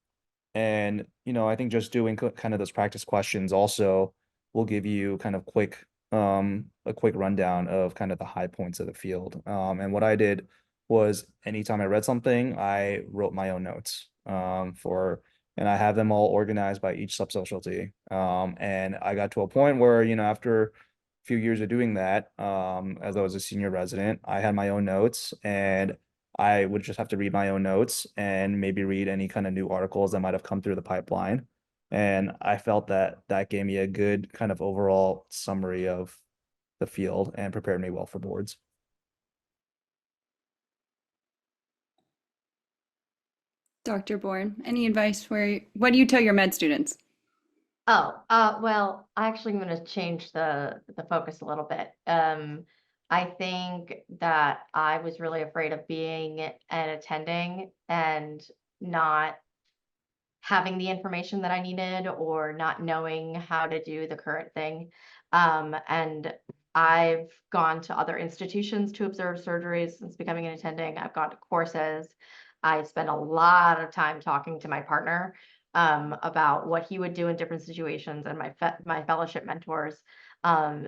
and, I think just doing kind of those practice questions also will give you kind of a quick rundown of kind of the high points of the field. And what I did was anytime I read something, I wrote my own notes and I have them all organized by each subspecialty. And I got to a point where, after a few years of doing that, as I was a senior resident, I had my own notes and I would just have to read my own notes and maybe read any kind of new articles that might have come through the pipeline. And I felt that that gave me a good kind of overall summary of the field and prepared me well for boards. Dr. Bourne, any advice what do you tell your med students? Oh, well, I actually am going to change the focus a little bit. I think that I was really afraid of being and attending and not having the information that I needed or not knowing how to do the current thing. And I've gone to other institutions to observe surgeries since becoming an attending. I've gone to courses. I spent a lot of time talking to my partner about what he would do in different situations and my fellowship mentors.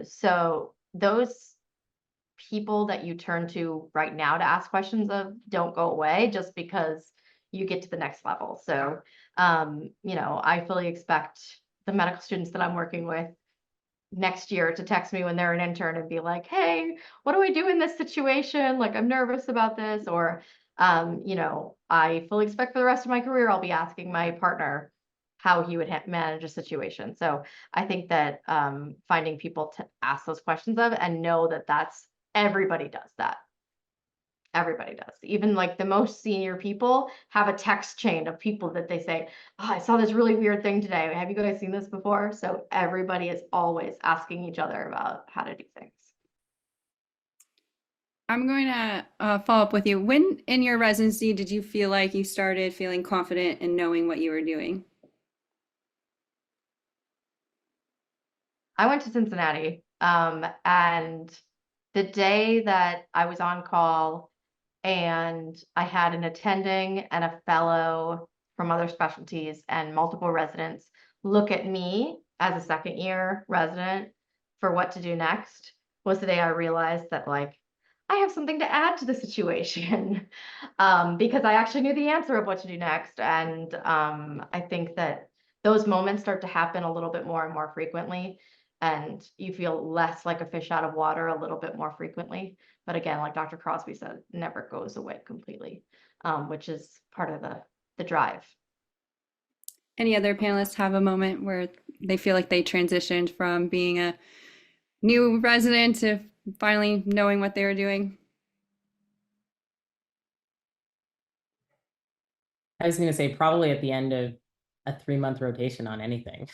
So those people that you turn to right now to ask questions of don't go away just because you get to the next level. So, I fully expect the medical students that I'm working with next year to text me when they're an intern and be like, hey, what do I do in this situation? Like, I'm nervous about this. Or, I fully expect for the rest of my career, I'll be asking my partner how he would manage a situation. So I think that finding people to ask those questions of and know that that's everybody does that. Everybody does. Even like the most senior people have a text chain of people that they say, oh, I saw this really weird thing today. Have you guys seen this before? So everybody is always asking each other about how to do things. I'm going to follow up with you. When in your residency did you feel like you started feeling confident in knowing what you were doing? I went to Cincinnati, and the day that I was on call and I had an attending and a fellow from other specialties and multiple residents look at me as a second year resident for what to do next was the day I realized that like I have something to add to the situation because I actually knew the answer of what to do next. And I think that those moments start to happen a little bit more and more frequently. And you feel less like a fish out of water a little bit more frequently. But again, like Dr. Crosby said, it never goes away completely, which is part of the drive. Any other panelists have a moment where they feel like they transitioned from being a new resident to finally knowing what they were doing? I was going to say probably at the end of a 3-month rotation on anything.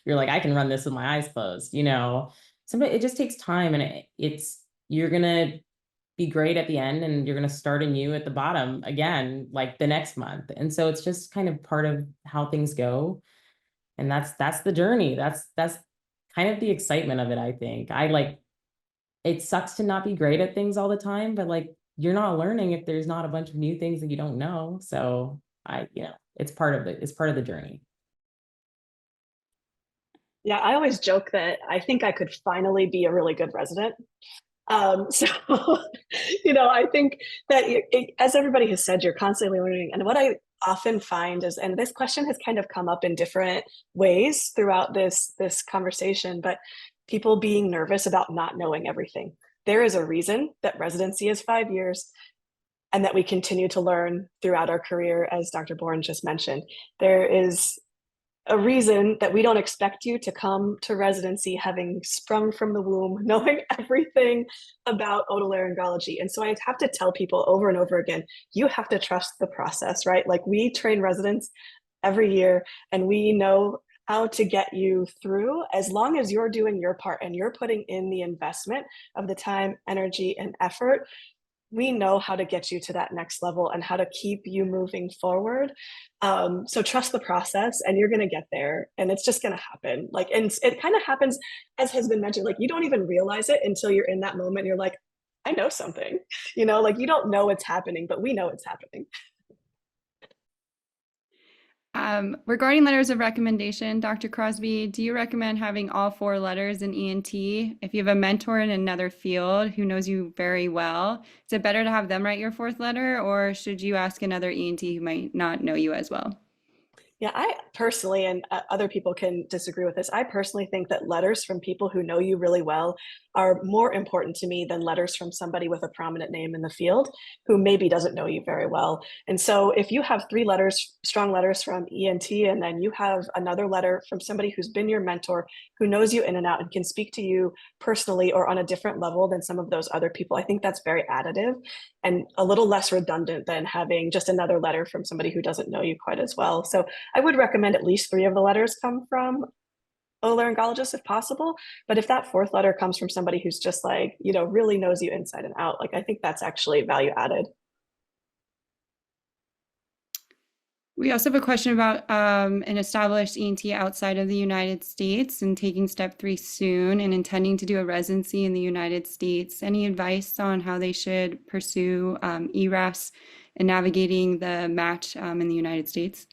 You're like, I can run this with my eyes closed, you know. Somebody, it just takes time, and it's you're gonna be great at the end, and you're gonna start anew at the bottom again, like the next month. And so it's just kind of part of how things go, and that's the journey. That's kind of the excitement of it. I think it sucks to not be great at things all the time, but like you're not learning if there's not a bunch of new things that you don't know. So it's part of the journey. Yeah, I always joke that I think I could finally be a really good resident. So, I think that as everybody has said, you're constantly learning. And what I often find is, and this question has kind of come up in different ways throughout this conversation, but people being nervous about not knowing everything. There is a reason that residency is 5 years and that we continue to learn throughout our career, as Dr. Bourne just mentioned. There is a reason that we don't expect you to come to residency having sprung from the womb, knowing everything about otolaryngology. And so I have to tell people over and over again, you have to trust the process, right? Like we train residents every year and we know how to get you through as long as you're doing your part and you're putting in the investment of the time, energy, and effort. We know how to get you to that next level and how to keep you moving forward. So trust the process and you're going to get there and it's just going to happen. Like, and it kind of happens, as has been mentioned, like you don't even realize it until you're in that moment. You're like, I know something, like you don't know it's happening, but we know it's happening. Regarding letters of recommendation, Dr. Crosby, do you recommend having all 4 letters in ENT? If you have a mentor in another field who knows you very well, is it better to have them write your 4th letter, or should you ask another ENT who might not know you as well? Yeah, I personally, and other people can disagree with this, I personally think that letters from people who know you really well are more important to me than letters from somebody with a prominent name in the field who maybe doesn't know you very well. And so if you have 3 letters, strong letters from ENT, and then you have another letter from somebody who's been your mentor, who knows you in and out and can speak to you personally or on a different level than some of those other people, I think that's very additive and a little less redundant than having just another letter from somebody who doesn't know you quite as well. So I would recommend at least 3 of the letters come from otolaryngologists if possible. But if that 4th letter comes from somebody who's just like, really knows you inside and out, like I think that's actually value added. We also have a question about an established ENT outside of the United States and taking step 3 soon and intending to do a residency in the United States. Any advice on how they should pursue ERAS and navigating the match in the United States?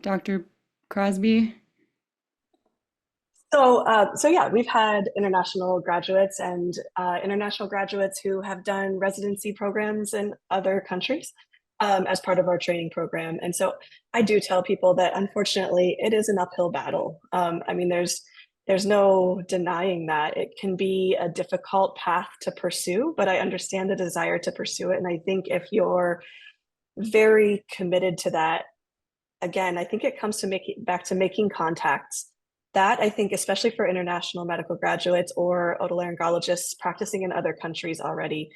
Dr. Crosby? So yeah, we've had international graduates and international graduates who have done residency programs in other countries as part of our training program. And so I do tell people that unfortunately it is an uphill battle. I mean, there's no denying that it can be a difficult path to pursue, but I understand the desire to pursue it. And I think if you're very committed to that, again, I think it comes to back to making contacts that, I think, especially for international medical graduates or otolaryngologists practicing in other countries already,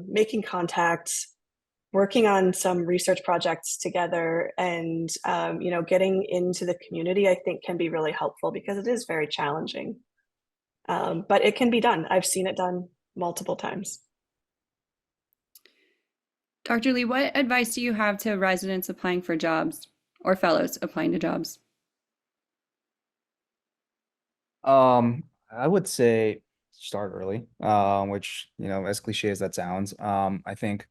making contacts, working on some research projects together, and getting into the community, I think can be really helpful because it is very challenging. But it can be done. I've seen it done multiple times. Dr. Lee, what advice do you have to residents applying for jobs or fellows applying to jobs? I would say start early, which, as cliche as that sounds, I think,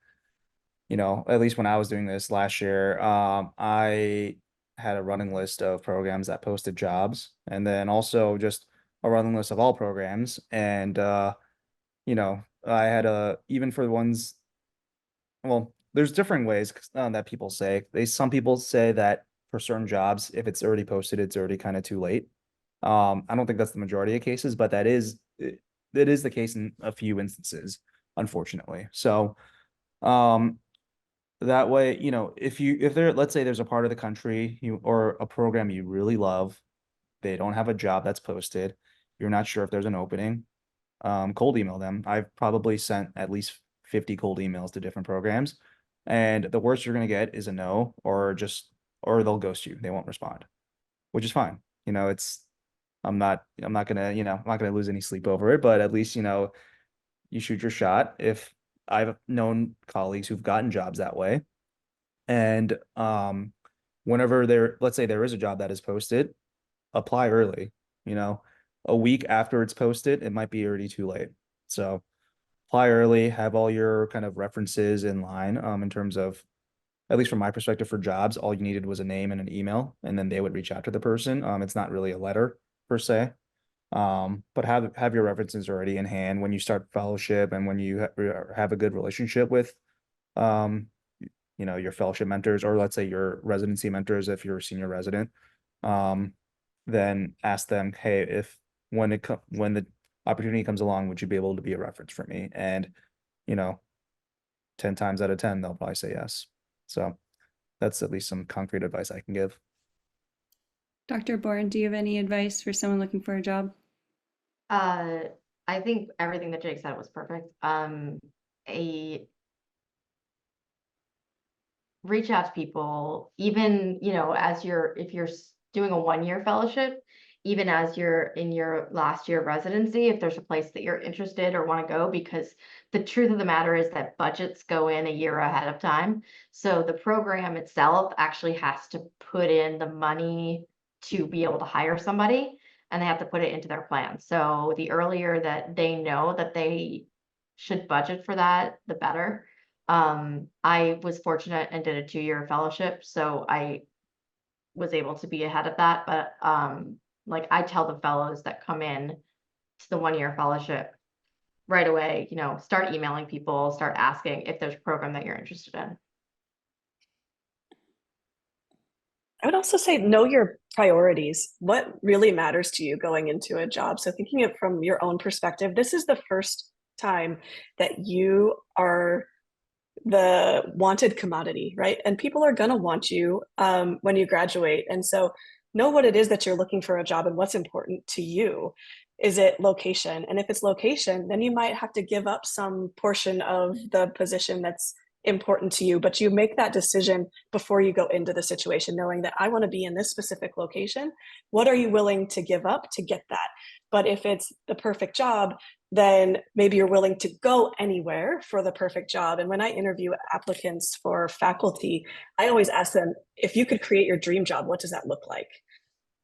at least when I was doing this last year, I had a running list of programs that posted jobs, and then also just a running list of all programs. And, I had even for the ones, well, there's different ways that people say. Some people say that for certain jobs, if it's already posted, it's already kind of too late. I don't think that's the majority of cases, but that is the case in a few instances, unfortunately. So, that way, if there, let's say there's a part of the country or a program you really love, they don't have a job that's posted, you're not sure if there's an opening, cold email them. I've probably sent at least 50 cold emails to different programs, and the worst you're gonna get is a no, or they'll ghost you. They won't respond, which is fine. I'm not gonna lose any sleep over it, but at least, you shoot your shot. If I've known colleagues who've gotten jobs that way, and whenever let's say there is a job that is posted, apply early. You know, a week after it's posted, it might be already too late. So apply early, have all your kind of references in line, in terms of, at least from my perspective, for jobs, all you needed was a name and an email, and then they would reach out to the person. It's not really a letter per se. But have your references already in hand when you start fellowship, and when you have a good relationship with um your fellowship mentors, or let's say your residency mentors if you're a senior resident. Then ask them, hey, if when the opportunity comes along, would you be able to be a reference for me? And 10 times out of 10 they'll probably say yes. So that's at least some concrete advice I can give. Dr. Bourne, do you have any advice for someone looking for a job? I think everything that Jake said was perfect. Reach out to people, even, if you're doing a 1-year fellowship, even as you're in your last year of residency, if there's a place that you're interested or want to go, because the truth of the matter is that budgets go in a year ahead of time. So the program itself actually has to put in the money to be able to hire somebody, and they have to put it into their plan. So the earlier that they know that they should budget for that, the better. I was fortunate and did a 2-year fellowship, so I was able to be ahead of that. But like I tell the fellows that come in to the 1-year fellowship right away, start emailing people, start asking if there's a program that you're interested in. I would also say know your priorities. What really matters to you going into a job? So thinking it from your own perspective, this is the first time that you are the wanted commodity, right? And people are going to want you when you graduate. And so know what it is that you're looking for a job and what's important to you. Is it location? And if it's location, then you might have to give up some portion of the position that's important to you, but you make that decision before you go into the situation, knowing that I want to be in this specific location. What are you willing to give up to get that? But if it's the perfect job, then maybe you're willing to go anywhere for the perfect job. And when I interview applicants for faculty, I always ask them, if you could create your dream job, what does that look like?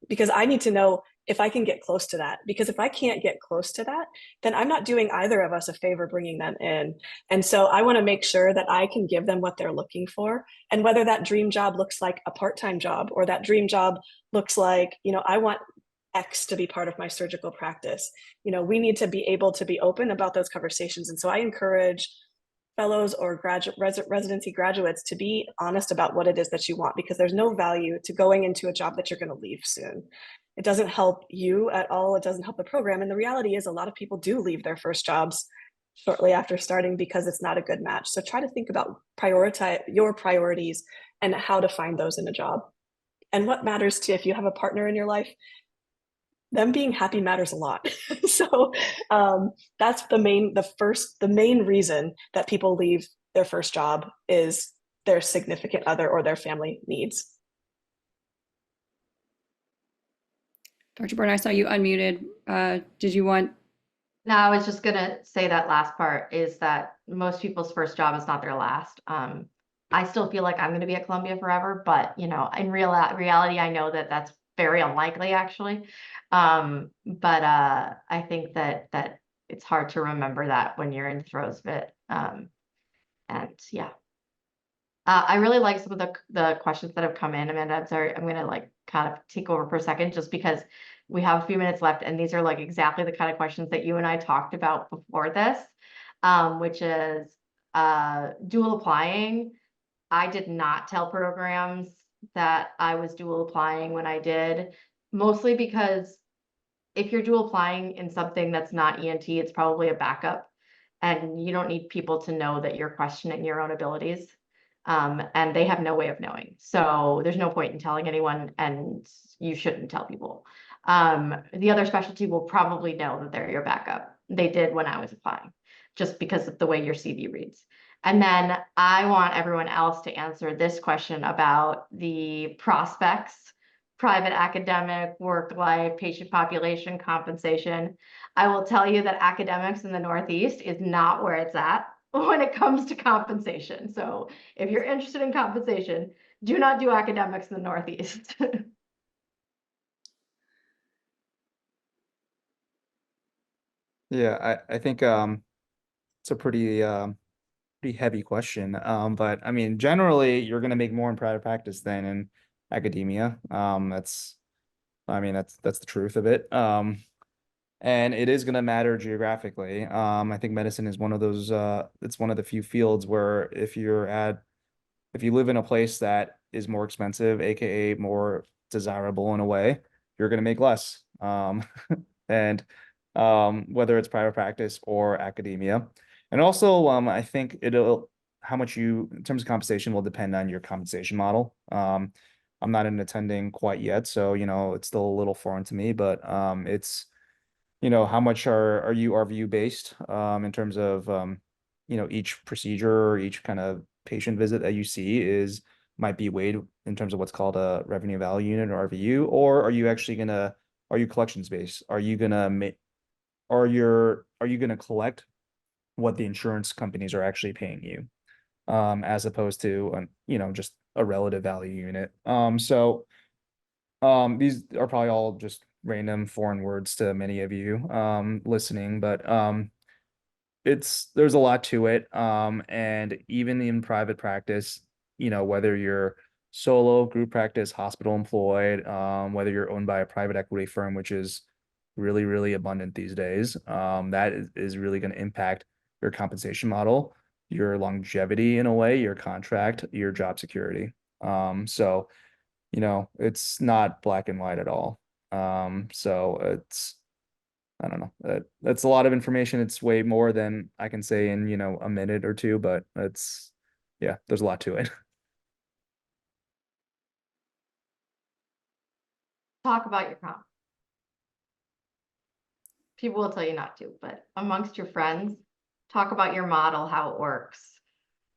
Because I need to know if I can get close to that. Because if I can't get close to that, then I'm not doing either of us a favor bringing them in. And so I want to make sure that I can give them what they're looking for. And whether that dream job looks like a part-time job, or that dream job looks like, I want X to be part of my surgical practice. We need to be able to be open about those conversations. And so I encourage fellows or residency graduates to be honest about what it is that you want, because there's no value to going into a job that you're going to leave soon. It doesn't help you at all. It doesn't help the program. And the reality is a lot of people do leave their first jobs shortly after starting because it's not a good match. So try to think about prioritize your priorities and how to find those in a job. And what matters to you, if you have a partner in your life, them being happy matters a lot. So that's the main reason that people leave their first job is their significant other or their family needs. Dr. Bourne, I saw you unmuted. Did you want? No, I was just gonna say that last part is that most people's first job is not their last. I still feel like I'm gonna be at Columbia forever, but you know, in reality, I know that that's very unlikely actually. But I think that it's hard to remember that when you're in the throes of it. And yeah. I really like some of the questions that have come in. Amanda, I'm sorry, I'm gonna like kind of take over for a second just because we have a few minutes left, and these are like exactly the kind of questions that you and I talked about before this, which is dual applying. I did not tell programs that I was dual applying when I did, mostly because if you're dual applying in something that's not ENT, it's probably a backup, and you don't need people to know that you're questioning your own abilities. And they have no way of knowing. So there's no point in telling anyone, and you shouldn't tell people. The other specialty will probably know that they're your backup. They did when I was applying, just because of the way your CV reads. And then I want everyone else to answer this question about the prospects, private academic, work life, patient population, compensation. I will tell you that academics in the Northeast is not where it's at when it comes to compensation. So if you're interested in compensation, do not do academics in the Northeast. Yeah, I think it's a pretty heavy question. But I mean, generally, you're going to make more in private practice than in academia. That's the truth of it. And it is going to matter geographically. I think medicine is one of those. It's one of the few fields where if you live in a place that is more expensive, aka more desirable in a way, you're going to make less. And whether it's private practice or academia. And also, I think how much in terms of compensation will depend on your compensation model. I'm not in attending quite yet, so, it's still a little foreign to me, but it's, how much are you RVU based in terms of, each procedure or each kind of patient visit that you see might be weighed in terms of what's called a revenue value unit or RVU, or are you collections based? Are you gonna collect what the insurance companies are actually paying you, as opposed to just a relative value unit. These are probably all just random foreign words to many of you listening, but there's a lot to it. And even in private practice, whether you're solo, group practice, hospital employed, whether you're owned by a private equity firm, which is really, really abundant these days, that is really going to impact your compensation model, your longevity in a way, your contract, your job security. So, it's not black and white at all. So I don't know. That's a lot of information. It's way more than I can say in, a minute or two, but yeah, there's a lot to it. Talk about your comp. People will tell you not to, but amongst your friends, talk about your model, how it works,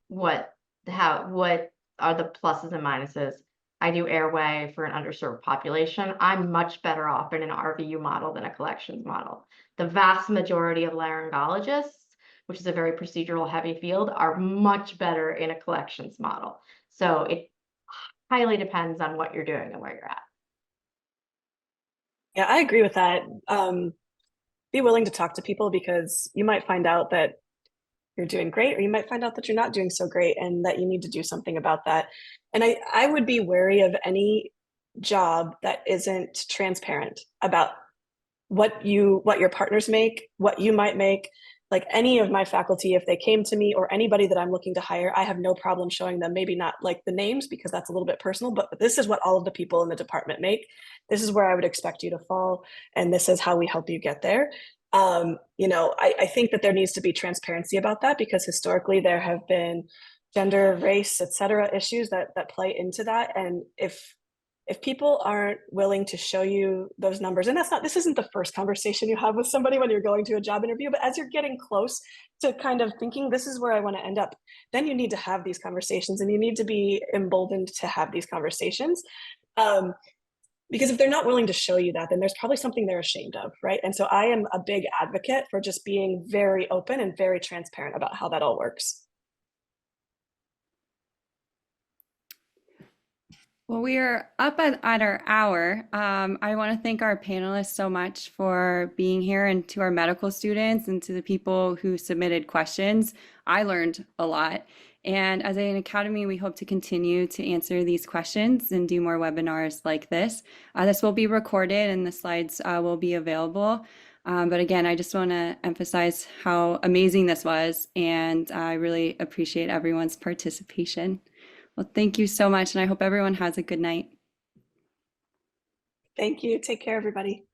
what are the pluses and minuses. I do airway for an underserved population. I'm much better off in an RVU model than a collections model. The vast majority of laryngologists, which is a very procedural heavy field, are much better in a collections model. So it highly depends on what you're doing and where you're at. Yeah, I agree with that. Be willing to talk to people because you might find out that you're doing great, or you might find out that you're not doing so great and that you need to do something about that. And I would be wary of any job that isn't transparent about what your partners make, what you might make. Like any of my faculty, if they came to me or anybody that I'm looking to hire, I have no problem showing them, maybe not like the names because that's a little bit personal, but this is what all of the people in the department make. This is where I would expect you to fall. And this is how we help you get there. I think that there needs to be transparency about that because historically there have been gender, race, et cetera, issues that play into that. And if if people aren't willing to show you those numbers, and this isn't the first conversation you have with somebody when you're going to a job interview, but as you're getting close to kind of thinking, this is where I want to end up, then you need to have these conversations and you need to be emboldened to have these conversations. Because if they're not willing to show you that, then there's probably something they're ashamed of, right? And so I am a big advocate for just being very open and very transparent about how that all works. Well, we are up at our hour. I want to thank our panelists so much for being here, and to our medical students and to the people who submitted questions. I learned a lot. And as an academy, we hope to continue to answer these questions and do more webinars like this. This will be recorded and the slides will be available. But again, I just want to emphasize how amazing this was, and I really appreciate everyone's participation. Well, thank you so much, and I hope everyone has a good night. Thank you. Take care, everybody.